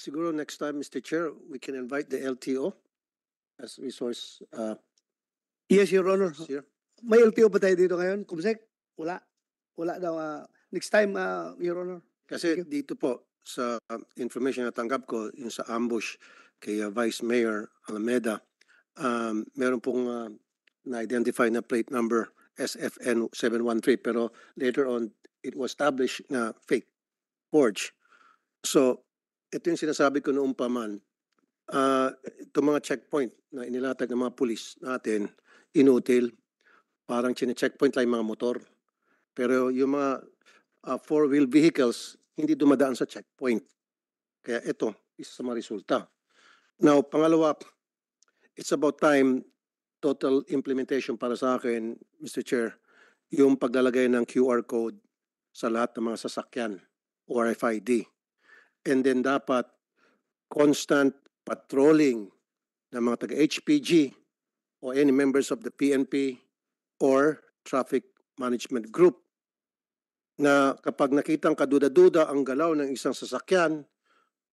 siguro next time, Mr. Chair, we can invite the LTO as resource Yes, Your Honor. here. May LTO ba tayo dito ngayon? Kumsek? Wala. Wala daw. Next time, Your Honor. Kasi Thank you. dito po sa information na tanggap ko, yung sa ambush kay Vice Mayor Alameda, meron pong na-identify na plate number SFN 713 pero later on it was established na fake, forged. So ito yung sinasabi ko noong pa man, itong mga checkpoint na inilatag ng mga pulis natin, inutil, parang chine-checkpoint lang yung mga motor. Pero yung mga four-wheel vehicles, hindi dumadaan sa checkpoint. Kaya ito, isa sa mga resulta. Now, pangalawa, it's about time, total implementation para sa akin, Mr. Chair, yung paglalagay ng QR code sa lahat ng mga sasakyan o RFID. And then dapat constant patrolling ng mga taga-HPG o any members of the PNP or traffic management group na kapag nakitang kaduda-duda ang galaw ng isang sasakyan,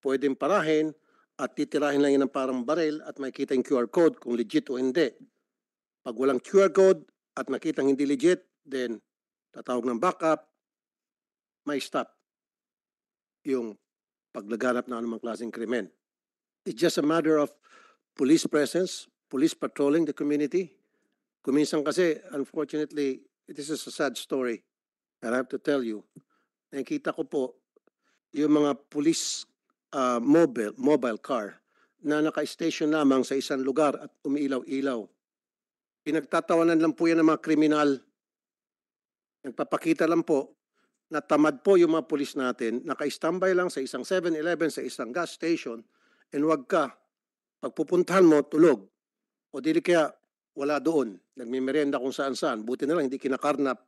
pwedeng parahin at titirahin lang yan ng parang baril at makikita yung QR code kung legit o hindi. Pag walang QR code at nakitang hindi legit, then tatawag ng backup, may stop yung paglaganap ng anumang klaseng krimen. It's just a matter of police presence, police patrolling the community. Kuminsan kasi, unfortunately, this is a sad story. And I have to tell you, nakikita ko po yung mga police mobile car na naka-station lamang sa isang lugar at umiilaw-ilaw. Pinagtatawanan lang po yan ng mga kriminal. Nagpapakita lang po na tamad po yung mga pulis natin, naka-standby lang sa isang 7-Eleven, sa isang gas station, and wag ka, pagpupuntahan mo, tulog. O dili kaya wala doon, nagmimerenda kung saan-saan, buti na lang hindi kinakarnap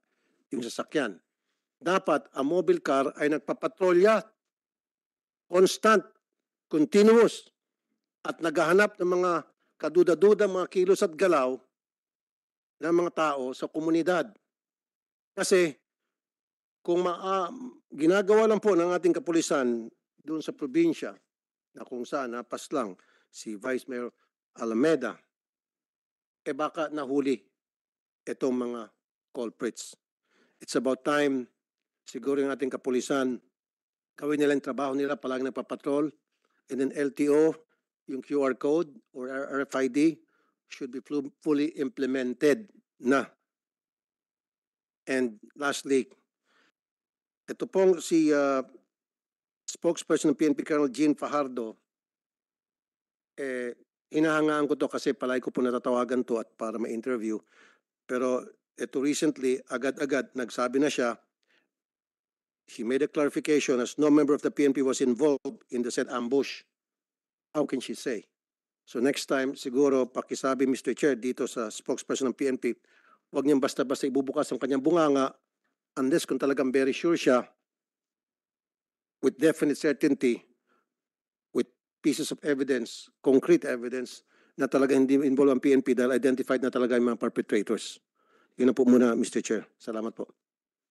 yung sasakyan. Dapat ang mobile car ay nagpapatrolya, constant, continuous, at naghahanap ng mga kaduda-duda, mga kilos at galaw ng mga tao sa komunidad. Kasi kung ginagawa lang po ng ating kapulisan doon sa probinsya na kung saan napaslang si Vice Mayor Alameda, baka nahuli itong mga culprits. It's about time, siguro yung ating kapulisan, gawin nila yung trabaho nila, palagi nagpapatrol, and then LTO, yung QR code or RFID should be fully implemented na. And lastly, ito pong si spokesperson ng PNP Colonel Jean Fajardo, hinahangaan ko to kasi palagi ko po natatawagan to at para ma-interview. Pero ito recently, agad-agad nagsabi na siya, she made a clarification as no member of the PNP was involved in the said ambush. How can she say? So next time, siguro pakisabi Mr. Chair dito sa spokesperson ng PNP, huwag niyang basta-basta ibubukas ang kanyang bunganga unless kung talagang very sure siya with definite certainty, with pieces of evidence, concrete evidence, na talaga hindi involved ang PNP dahil identified na talaga yung mga perpetrators. Yun na po muna, Mr. Chair. Salamat po.